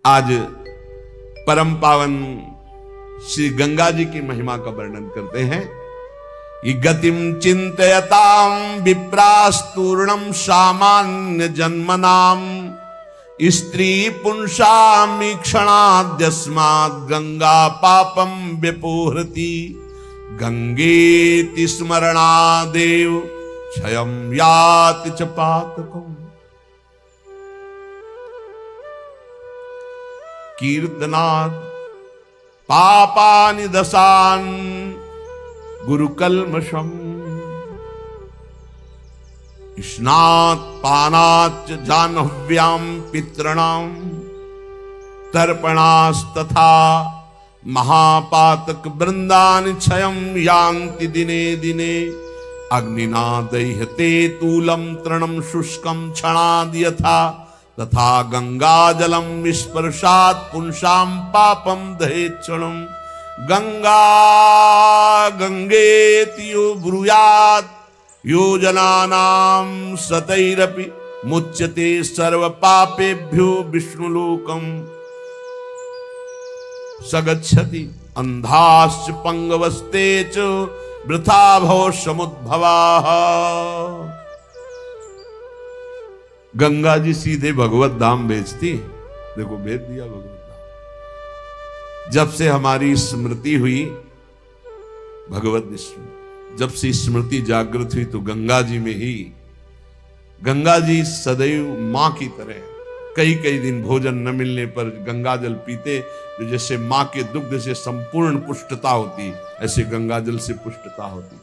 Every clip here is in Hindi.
आज परम पावन श्री गंगा जी की महिमा का वर्णन करते हैं। ये गतिम चिंतयताम विप्रास्तूर्णम सामान्य जन्मनाम स्त्री पुंसामीक्षणाद्यस्मात् गंगा पापम व्यपोहृति गंगेति स्मरणादेव क्षयं याति च पातकम्। कीर्तनात् पापानि दशान् गुरुकल्मषम् स्नात् पानात् च जाह्नव्यां पितॄणां तर्पणास्तथा महापातक वृंदानि क्षयं यान्ति दिने दिने अग्निना दह्यते तूलं तृणं शुष्कं क्षणाद् यथा तथा गंगाजलं स्पर्शात् पुंसां पापं दहेत् क्षणं। गंगा गंगेति यो ब्रूयात् यो जनानां सतैरपि मुच्यते सर्व पापेभ्यो विष्णुलोकम् सगच्छति अंधाश्च पंगवस्ते च वृथा भव समुद्भवाः। गंगा जी सीधे भगवत धाम भेजती, देखो भेज दिया भगवत धाम। जब से हमारी स्मृति हुई भगवत स्मृति, जब से स्मृति जागृत हुई तो गंगा जी में ही, गंगा जी सदैव मां की तरह कई कई दिन भोजन न मिलने पर गंगा जल पीते, तो जैसे मां के दुग्ध से संपूर्ण पुष्टता होती, ऐसे गंगा जल से पुष्टता होती।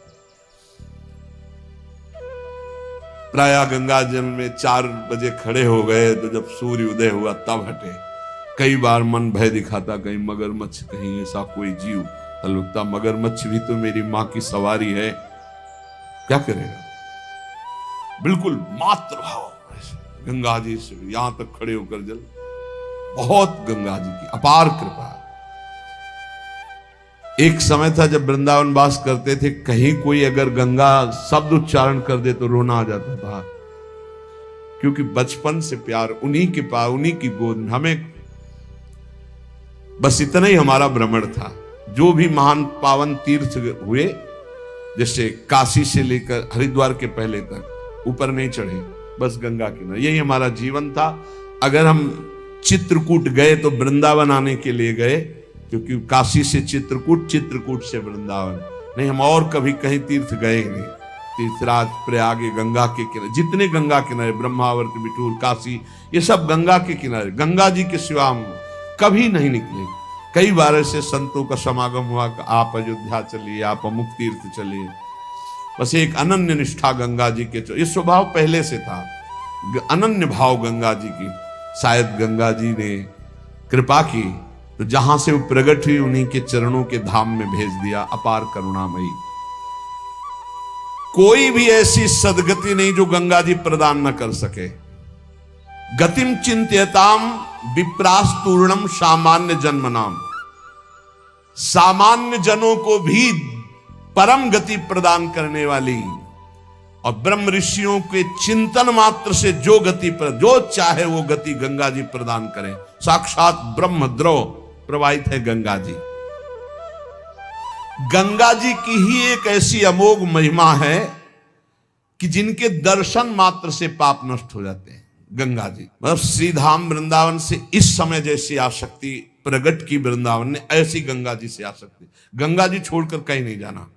प्राय गंगा जल में 4 बजे खड़े हो गए तो जब सूर्य उदय हुआ तब हटे। कई बार मन भय दिखाता, कहीं मगरमच्छ, कहीं ऐसा कोई जीव, लगता मगरमच्छ भी तो मेरी मां की सवारी है, क्या करेगा। बिल्कुल मातृभाव गंगा जी से यहां तक खड़े होकर जल, बहुत गंगा जी की अपार कृपा। एक समय था जब वृंदावन वास करते थे, कहीं कोई अगर गंगा शब्द उच्चारण कर दे तो रोना आ जाता था, क्योंकि बचपन से प्यार उन्हीं के पास, उन्हीं की गोद में। हमें बस इतना ही हमारा भ्रमण था। जो भी महान पावन तीर्थ हुए, जैसे काशी से लेकर हरिद्वार के पहले तक ऊपर नहीं चढ़े, बस गंगा किनारे, यही हमारा जीवन था। अगर हम चित्रकूट गए तो वृंदावन आने के लिए गए, क्योंकि काशी से चित्रकूट, चित्रकूट से वृंदावन नहीं, हम और कभी कहीं तीर्थ गए नहीं। तीर्थराज, प्रयाग, गंगा के किनारे, जितने गंगा किनारे, ब्रह्मावर्त, बिठूर, काशी, ये सब गंगा के किनारे, गंगा जी के सिवा हम कभी नहीं निकले। कई बार ऐसे संतों का समागम हुआ कि आप अयोध्या चलिए, आप अमुक तीर्थ चलिए। बस एक अनन्य निष्ठा गंगा जी के, ये स्वभाव पहले से था, अनन्य भाव गंगा जी की। शायद गंगा जी ने कृपा की तो जहां से वो प्रकट हुई उन्हीं के चरणों के धाम में भेज दिया। अपार करुणामयी, कोई भी ऐसी सदगति नहीं जो गंगा जी प्रदान न कर सके। गतिम चिंत्यताम विप्रास्तूर्णम सामान्य जन्मनाम, सामान्य जनों को भी परम गति प्रदान करने वाली, और ब्रह्म ऋषियों के चिंतन मात्र से जो गति पर जो चाहे वो गति गंगा जी प्रदान करें। साक्षात ब्रह्म द्रव प्रवाहित है गंगा जी। गंगा जी की ही एक ऐसी अमोघ महिमा है कि जिनके दर्शन मात्र से पाप नष्ट हो जाते हैं। गंगा जी मतलब श्रीधाम वृंदावन से इस समय जैसी आसक्ति प्रगट की वृंदावन ने, ऐसी गंगा जी से आसक्ति। गंगा जी छोड़कर कहीं नहीं जाना,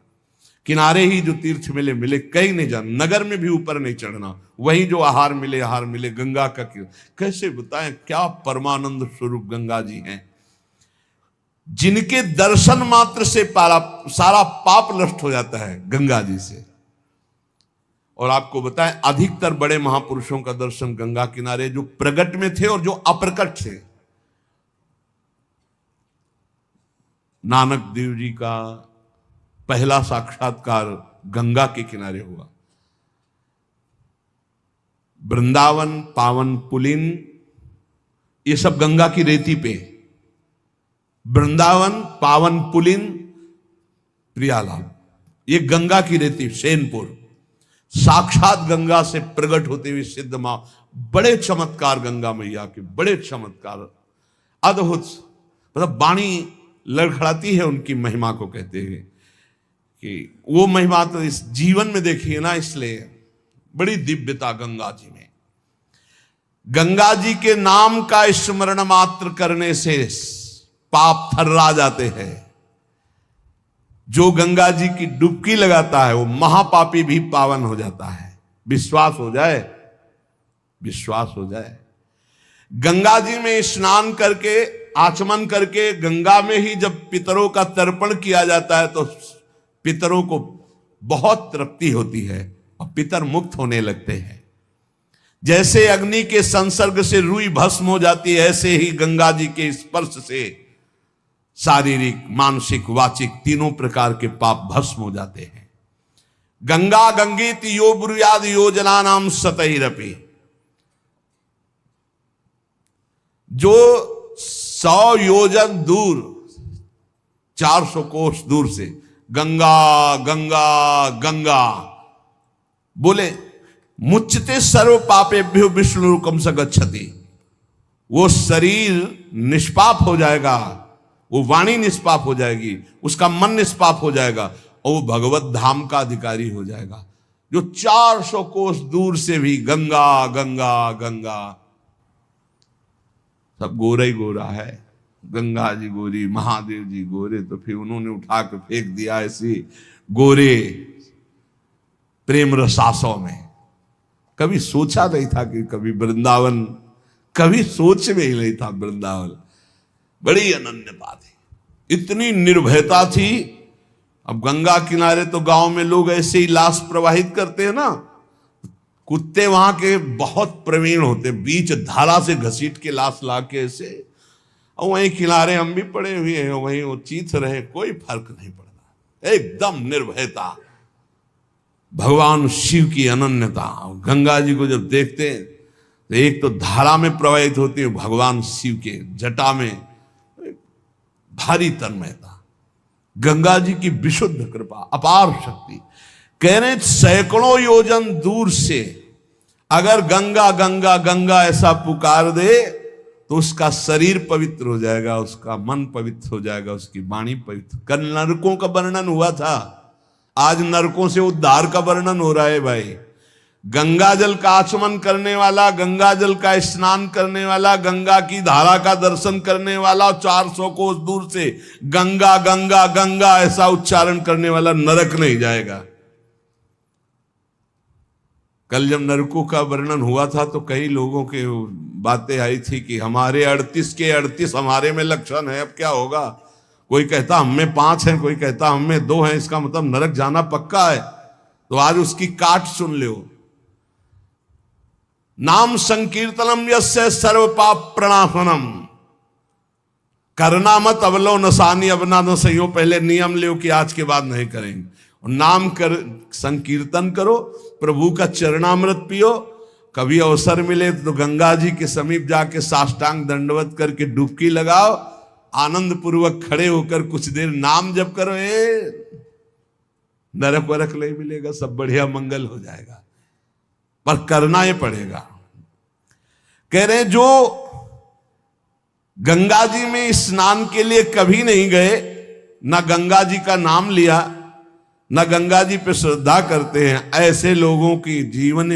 किनारे ही जो तीर्थ मिले मिले, कहीं नहीं जाना, नगर में भी ऊपर नहीं चढ़ना, वहीं जो आहार मिले गंगा का। कैसे बताएं क्या परमानंद स्वरूप गंगा जी हैं, जिनके दर्शन मात्र से सारा पाप नष्ट हो जाता है गंगा जी से। और आपको बताएं अधिकतर बड़े महापुरुषों का दर्शन गंगा किनारे, जो प्रगट में थे और जो अप्रकट थे। नानक देव जी का पहला साक्षात्कार गंगा के किनारे हुआ। वृंदावन, पावन पुलिन, ये सब गंगा की रेती पे। वृंदावन, पावन पुलिन, प्रियालाल, ये गंगा की रेती, सेनपुर, साक्षात गंगा से प्रकट होते हुए सिद्ध मां। बड़े चमत्कार गंगा मैया के, बड़े चमत्कार। अद्भुत, मतलब वाणी लड़खड़ाती है उनकी महिमा को, कहते हैं कि वो महिमा तो इस जीवन में देखिए ना, इसलिए बड़ी दिव्यता गंगा जी में। गंगा जी के नाम का स्मरण मात्र करने से पाप थर्रा जाते हैं। जो गंगा जी की डुबकी लगाता है वो महापापी भी पावन हो जाता है। विश्वास हो जाए, विश्वास हो जाए। गंगा जी में स्नान करके, आचमन करके, गंगा में ही जब पितरों का तर्पण किया जाता है तो पितरों को बहुत तृप्ति होती है और पितर मुक्त होने लगते हैं। जैसे अग्नि के संसर्ग से रुई भस्म हो जाती है, ऐसे ही गंगा जी के स्पर्श से शारीरिक, मानसिक, वाचिक तीनों प्रकार के पाप भस्म हो जाते हैं। गंगा गंगेत यो ब्रूयाद योजना नाम सतैरपि। जो 100 योजन दूर, 400 कोस दूर से गंगा गंगा गंगा बोले, मुच्यते सर्व पापेभ्यो विष्णुरुकम स गच्छति। वो शरीर निष्पाप हो जाएगा, वो वाणी निष्पाप हो जाएगी, उसका मन निष्पाप हो जाएगा और वो भगवत धाम का अधिकारी हो जाएगा। जो 400 कोस दूर से भी गंगा गंगा गंगा, सब गोरा ही गोरा है। गंगा जी गोरी, महादेव जी गोरे, तो फिर उन्होंने उठा के फेंक दिया ऐसी गोरे प्रेम रसासों में। कभी सोचा नहीं था कि कभी वृंदावन, कभी सोच में ही नहीं था वृंदावन। बड़ी अनन्य बात है, इतनी निर्भयता थी। अब गंगा किनारे तो गांव में लोग ऐसे ही लाश प्रवाहित करते हैं ना, कुत्ते वहां के बहुत प्रवीण होते, बीच धारा से घसीट के लाश ला के ऐसे, और वहीं किनारे हम भी पड़े हुए हैं, वहीं वो चीथ रहे, कोई फर्क नहीं पड़ता, एकदम निर्भयता। भगवान शिव की अनन्यता। गंगा जी को जब देखते हैं तो एक तो धारा में प्रवाहित होती है, भगवान शिव के जटा में भारी तन्मयता। गंगा जी की विशुद्ध कृपा, अपार शक्ति। कह रहे सैकड़ों योजन दूर से अगर गंगा गंगा गंगा ऐसा पुकार दे तो उसका शरीर पवित्र हो जाएगा, उसका मन पवित्र हो जाएगा, उसकी वाणी पवित्र। कल नरकों का वर्णन हुआ था, आज नरकों से उद्धार का वर्णन हो रहा है भाई। गंगा जल का आचमन करने वाला, गंगा जल का स्नान करने वाला, गंगा की धारा का दर्शन करने वाला, 400 कोस दूर से गंगा गंगा गंगा ऐसा उच्चारण करने वाला नरक नहीं जाएगा। कल जब नरकों का वर्णन हुआ था तो कई लोगों के बातें आई थी कि हमारे 38 के 38 हमारे में लक्षण है, अब क्या होगा। कोई कहता हम में 5 हैं, कोई कहता हम में 2 हैं, इसका मतलब नरक जाना पक्का है। तो आज उसकी काट सुन लो। नाम संकीर्तनम यस्य सर्व पाप प्रणाशनम। करना मत अवलो नसानी अबना न सही हो, पहले नियम लो कि आज के बाद नहीं करेंगे। और नाम कर संकीर्तन करो, प्रभु का चरणामृत पियो। कभी अवसर मिले तो गंगा जी के समीप जाके साष्टांग दंडवत करके डुबकी लगाओ, आनंद पूर्वक खड़े होकर कुछ देर नाम जप करो। नरक वरक नहीं मिलेगा, सब बढ़िया मंगल हो जाएगा, पर करना ही पड़ेगा। कह रहे जो गंगा जी में स्नान के लिए कभी नहीं गए, ना गंगा जी का नाम लिया, ना गंगा जी पे श्रद्धा करते हैं, ऐसे लोगों की जीवन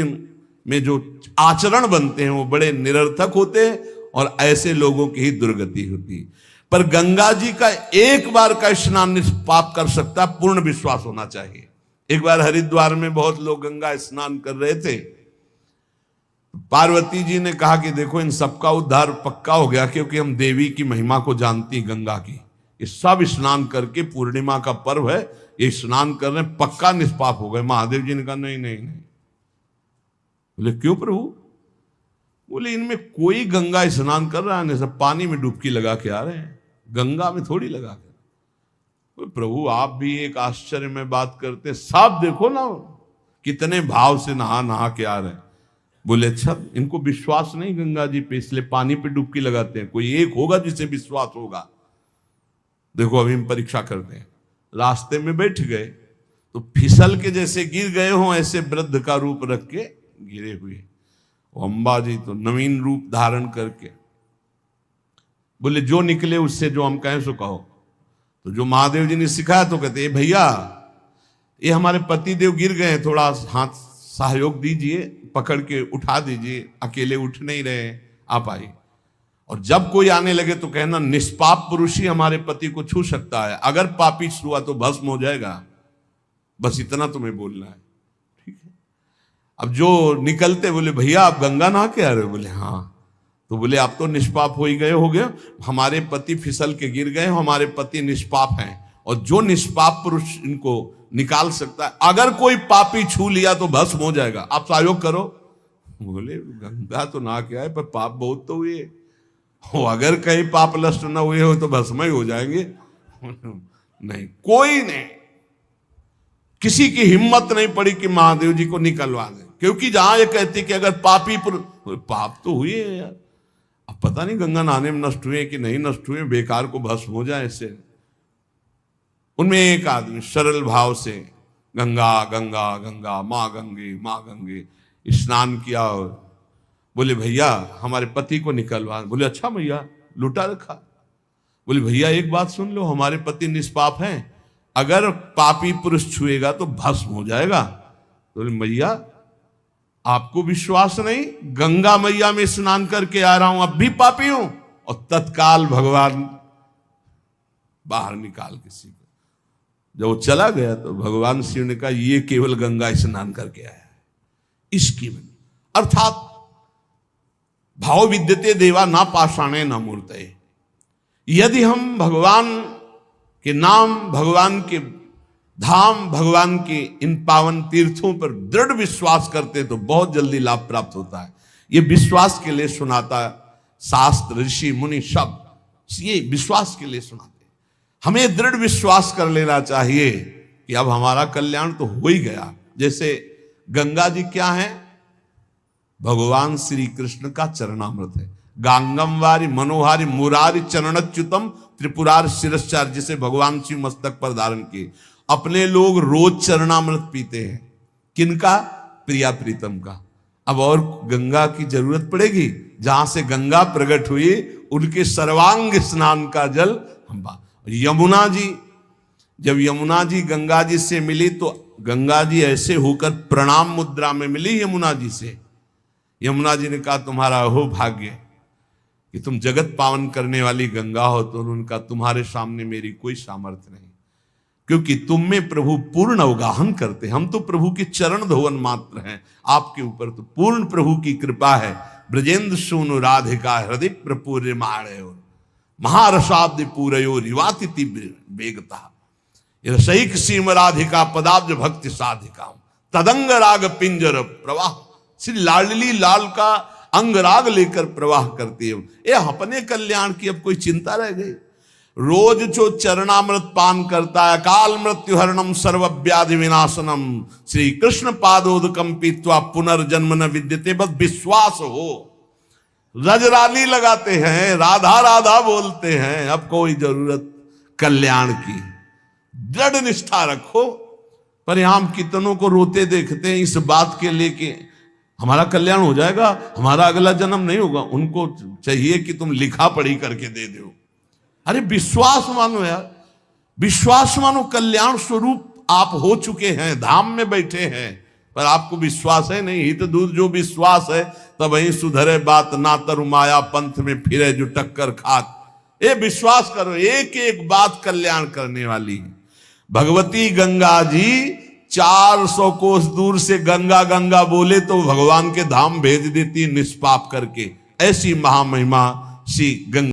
में जो आचरण बनते हैं वो बड़े निरर्थक होते हैं और ऐसे लोगों की ही दुर्गति होती है। पर गंगा जी का एक बार का स्नान निष्पाप कर सकता, पूर्ण विश्वास होना चाहिए। एक बार हरिद्वार में बहुत लोग गंगा स्नान कर रहे थे। पार्वती जी ने कहा कि देखो इन सबका उद्धार पक्का हो गया, क्योंकि हम देवी की महिमा को जानती गंगा की। ये सब स्नान करके, पूर्णिमा का पर्व है, ये स्नान कर रहे हैं, पक्का निष्पाप हो गए। महादेव जी ने कहा नहीं नहीं नहीं। बोले क्यों प्रभु? बोले इनमें कोई गंगा स्नान कर रहा है, सब पानी में डुबकी लगा के आ रहे हैं, गंगा में थोड़ी लगा के। बोले प्रभु आप भी एक आश्चर्य में बात करते, सब देखो ना कितने भाव से नहा नहा के आ रहे हैं। बोले अच्छा इनको विश्वास नहीं गंगा जी पे, इसलिए पानी पे डुबकी लगाते हैं। कोई एक होगा जिसे विश्वास होगा। देखो अभी हम परीक्षा करते हैं। रास्ते में बैठ गए तो फिसल के जैसे गिर गए हों, ऐसे वृद्ध का रूप रख के गिरे हुए। अम्बा जी तो नवीन रूप धारण करके बोले जो निकले उससे जो हम कहें सो कहो। तो जो महादेव जी ने सिखाया तो कहते भैया ये हमारे पति देव गिर गए हैं, थोड़ा हाथ सहयोग दीजिए, पकड़ के उठा दीजिए, अकेले उठ नहीं रहे, आप आइए। और जब कोई आने लगे तो कहना निष्पाप पुरुष ही हमारे पति को छू सकता है, अगर पापी छुआ तो भस्म हो जाएगा। बस इतना तुम्हें बोलना है, ठीक है। अब जो निकलते बोले भैया आप गंगा नहा के आ रहे हो? बोले हाँ। तो बोले आप तो निष्पाप हो ही गए होगे, हमारे पति फिसल के गिर गए, हमारे पति निष्पाप हैं, और जो निष्पाप पुरुष इनको निकाल सकता है, अगर कोई पापी छू लिया तो भस्म हो जाएगा, आप सहयोग करो। बोले गंगा तो नहा के आए पर पाप बहुत तो हुए हो, अगर कहीं पाप नष्ट न हुए हो तो भस्म ही हो जाएंगे। नहीं, कोई नहीं, किसी की हिम्मत नहीं पड़ी कि महादेव जी को निकलवा दे, क्योंकि जहां ये कहते कि अगर पापी पाप तो हुए हैं यार, अब पता नहीं गंगा नहाने में नष्ट हुए कि नहीं नष्ट हुए, बेकार को भस्म हो जाए इससे। उनमें एक आदमी सरल भाव से गंगा गंगा गंगा माँ गंगे स्नान किया, और बोले भैया हमारे पति को निकलवा। बोले अच्छा भैया, लुटा रखा। बोले भैया एक बात सुन लो, हमारे पति निष्पाप हैं, अगर पापी पुरुष छुएगा तो भस्म हो जाएगा। तो बोले भैया आपको विश्वास नहीं, गंगा मैया में स्नान करके आ रहा हूं, अब भी पापी हूं। और तत्काल भगवान बाहर निकाल किसी को। जब वो चला गया तो भगवान शिव ने कहा ये केवल गंगा स्नान करके आया है, इसकी अर्थात भाव विद्यते देवा ना पाषाणे ना मूर्तये। यदि हम भगवान के नाम, भगवान के धाम, भगवान के इन पावन तीर्थों पर दृढ़ विश्वास करते तो बहुत जल्दी लाभ प्राप्त होता है। ये विश्वास के लिए सुनाता है शास्त्र, ऋषि मुनि सब ये विश्वास के लिए सुनाते। हमें दृढ़ विश्वास कर लेना चाहिए कि अब हमारा कल्याण तो हो ही गया। जैसे गंगा जी क्या है? भगवान श्री कृष्ण का चरणामृत है। गांगम वारी मनोहारी मुरारी चरणच्युतम त्रिपुरार शिरश्चार, जिसे भगवान शिव मस्तक पर धारण किए। अपने लोग रोज चरणामृत पीते हैं, किनका? प्रिया प्रीतम का। अब और गंगा की जरूरत पड़ेगी? जहां से गंगा प्रकट हुई उनके सर्वांग स्नान का जल हम। यमुना जी, जब यमुना जी गंगा जी से मिली तो गंगा जी ऐसे होकर प्रणाम मुद्रा में मिली यमुना जी से। यमुना जी ने कहा तुम्हारा हो भाग्य कि तुम जगत पावन करने वाली गंगा हो। तो उनका तुम्हारे सामने मेरी कोई सामर्थ्य नहीं, क्योंकि तुम में प्रभु पूर्ण अवगाहन करते, हम तो प्रभु के चरण धोवन मात्र हैं, आपके ऊपर तो पूर्ण प्रभु की कृपा है। ब्रजेंद्र सूनु राधिका हृदय प्रपूर्य माणयो महारसाब्द पूरयो रिवाति तीव्र वेगता रसैक सीम राधिका पदाब्ज भक्ति साधिका तदंग राग पिंजर प्रवाह। श्री लाडली लाल का अंगराग लेकर प्रवाह करती है। ये अपने कल्याण की अब कोई चिंता रह गई? रोज जो चरणामृत पान करता है, काल मृत्यु हरणम सर्व व्याधि विनाशनम श्री कृष्ण पादोदकम पीत्वा पुनर्जन्म न विद्यते, बस विश्वास हो। रजराली लगाते हैं, राधा राधा बोलते हैं, अब कोई जरूरत कल्याण की। दृढ़ निष्ठा रखो। पर हम कितनों को रोते देखते हैं इस बात के लिए कि हमारा कल्याण हो जाएगा, हमारा अगला जन्म नहीं होगा। उनको चाहिए कि तुम लिखा पढ़ी करके दे दो। अरे विश्वास मानो यार, विश्वास मानो। कल्याण स्वरूप आप हो चुके हैं, धाम में बैठे हैं, पर आपको विश्वास है नहीं। हित दूध जो विश्वास है तब वही सुधरे बात, ना तरु माया पंथ में फिरे जो टक्कर खात। ये विश्वास करो, एक एक बात कल्याण करने वाली है। भगवती गंगा जी 400 कोस दूर से गंगा गंगा बोले तो भगवान के धाम भेज देती निष्पाप करके। ऐसी महामहिमा श्री गंगा।